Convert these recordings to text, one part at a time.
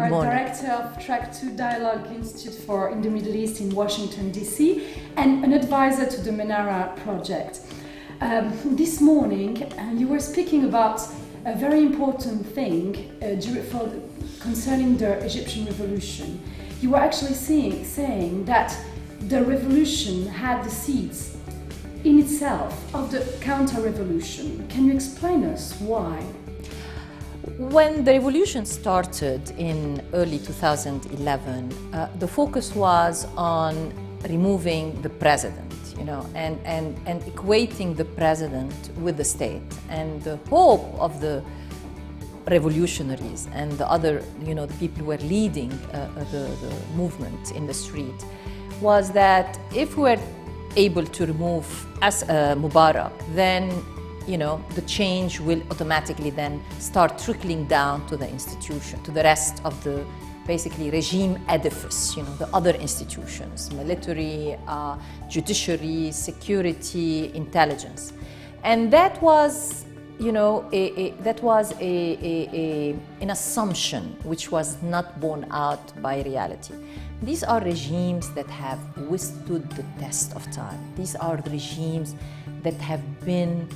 are morning. Director of Track 2 Dialogue Institute in the Middle East in Washington, D.C., and an advisor to the Menara project. This morning, you were speaking about a very important thing concerning the Egyptian revolution. You were actually saying that the revolution had the seeds in itself of the counter-revolution. Can you explain us why? When the revolution started in early 2011, the focus was on removing the president, and equating the president with the state. And the hope of the revolutionaries and the other, the people who were leading the movement in the street was that if we were able to remove Mubarak, then the change will automatically then start trickling down to the institution, to the rest of the basically regime edifice, the other institutions, military, judiciary, security, intelligence. And that was, an assumption which was not borne out by reality. These are regimes that have withstood the test of time. These are the regimes that have been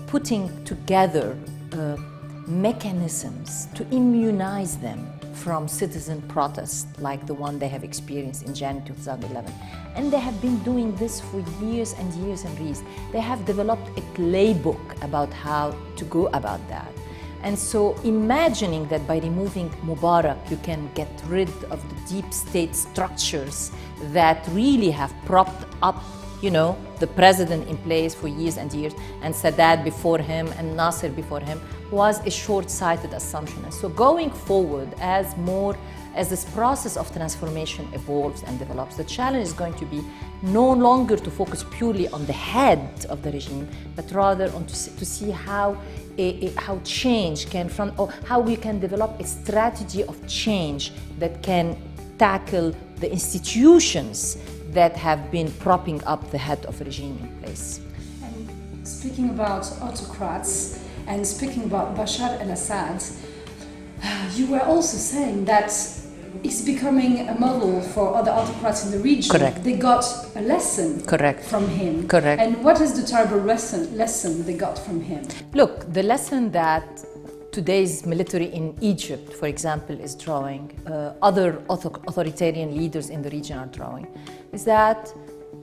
putting together mechanisms to immunize them from citizen protests like the one they have experienced in January 2011. And they have been doing this for years and years and years. They have developed a playbook about how to go about that. And so imagining that by removing Mubarak, you can get rid of the deep state structures that really have propped up the president in place for years and years, and Sadat before him and Nasser before him, was a short-sighted assumption. And so going forward, as this process of transformation evolves and develops, the challenge is going to be no longer to focus purely on the head of the regime, but rather to see how change can, how we can develop a strategy of change that can tackle the institutions that have been propping up the head of a regime in place. And speaking about autocrats and speaking about Bashar al-Assad, you were also saying that it's becoming a model for other autocrats in the region. Correct. They got a lesson from him. Correct. And what is the terrible lesson they got from him? Look, the lesson that today's military in Egypt, for example, is drawing, other authoritarian leaders in the region are drawing, is that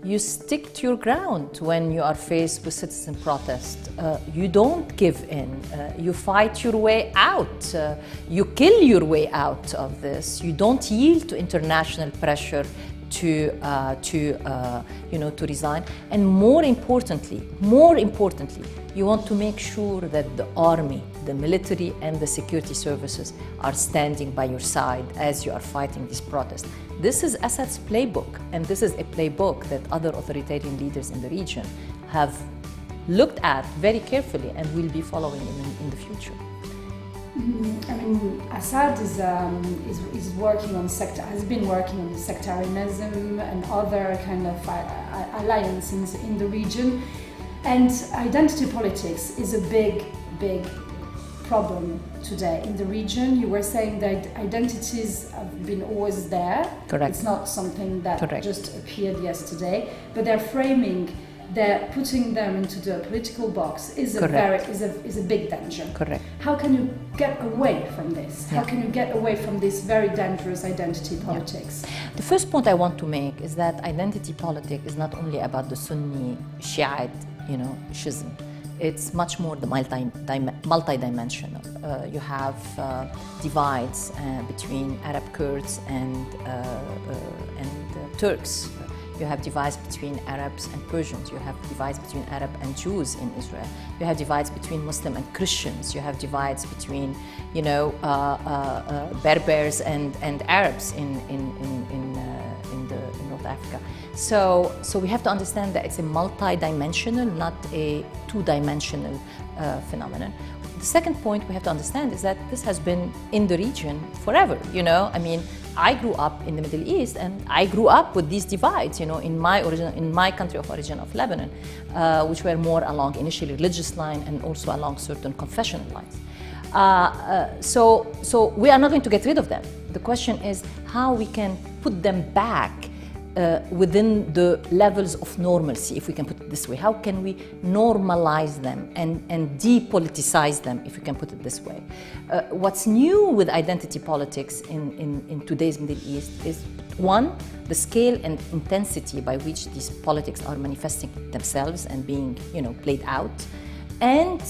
you stick to your ground when you are faced with citizen protest. You don't give in. You fight your way out. You kill your way out of this. You don't yield to international pressure to resign. And more importantly, you want to make sure that the army, the military, and the security services are standing by your side as you are fighting this protest. This is Assad's playbook, and this is a playbook that other authoritarian leaders in the region have looked at very carefully and will be following in the future. I mean, Assad is working on has been working on sectarianism and other kind of alliances in the region, and identity politics is a big problem today in the region. You were saying that identities have been always there. Correct. It's not something that Correct. just appeared yesterday, but they're putting them into the political box is a big danger. Correct. How can you get away from this? How can you get away from this very dangerous identity politics? The first point I want to make is that identity politics is not only about the Sunni Shiite, schism. It's much more the multi-dimensional. You have divides between Arab Kurds and Turks. You have divides between Arabs and Persians. You have divides between Arab and Jews in Israel. You have divides between Muslim and Christians. You have divides between, Berbers and Arabs in North Africa. So we have to understand that it's a multi-dimensional, not a two-dimensional phenomenon. The second point we have to understand is that this has been in the region forever. I grew up in the Middle East, and I grew up with these divides, in my country of origin of Lebanon, which were more along initially religious line and also along certain confessional lines. So we are not going to get rid of them. The question is how we can put them back within the levels of normalcy, if we can put it this way. How can we normalize them and depoliticize them, if we can put it this way? What's new with identity politics in today's Middle East is, one, the scale and intensity by which these politics are manifesting themselves and being, played out. And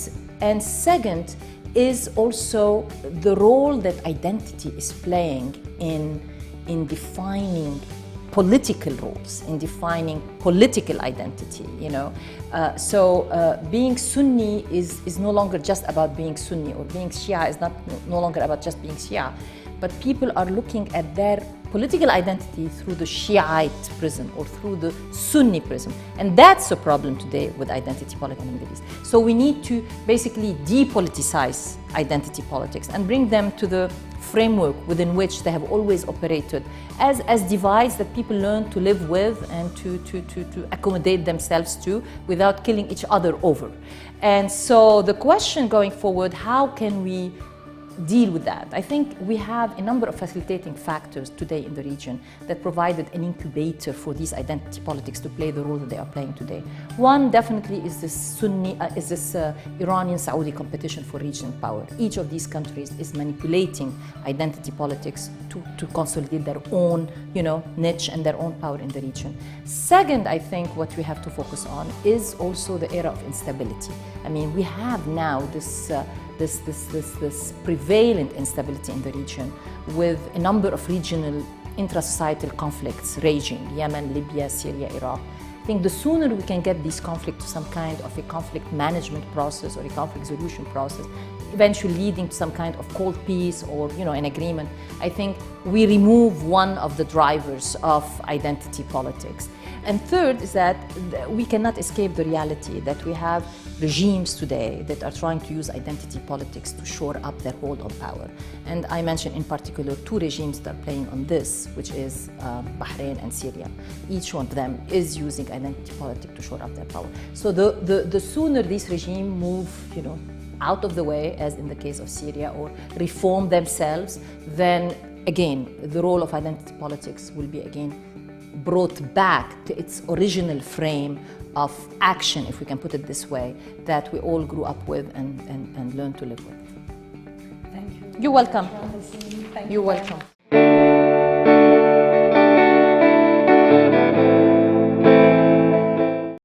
second is also the role that identity is playing in defining political roles, in defining political identity, being Sunni is no longer just about being Sunni, or being Shia is no longer about just being Shia, but people are looking at their political identity through the Shiite prism or through the Sunni prism. And that's a problem today with identity politics in the Middle East. So we need to basically depoliticize identity politics and bring them to the framework within which they have always operated as divides that people learn to live with and to accommodate themselves to without killing each other over. And so the question going forward, how can we deal with that? I think we have a number of facilitating factors today in the region that provided an incubator for these identity politics to play the role that they are playing today. One definitely is this Iranian-Saudi competition for regional power. Each of these countries is manipulating identity politics to consolidate their own, niche and their own power in the region. Second, I think what we have to focus on is also the era of instability. I mean, we have now this prevalent instability in the region with a number of regional intra-societal conflicts raging: Yemen, Libya, Syria, Iraq. I think the sooner we can get these conflicts to some kind of a conflict management process or a conflict resolution process, eventually leading to some kind of cold peace or an agreement, I think we remove one of the drivers of identity politics. And third is that we cannot escape the reality that we have regimes today that are trying to use identity politics to shore up their hold on power. And I mentioned in particular two regimes that are playing on this, which is Bahrain and Syria. Each one of them is using identity politics to shore up their power. So the sooner these regimes move, out of the way, as in the case of Syria, or reform themselves, then again, the role of identity politics will be again brought back to its original frame of action, if we can put it this way, that we all grew up with and learned to live with. Thank you. You're welcome. Randa Slim. Thank You're you. welcome.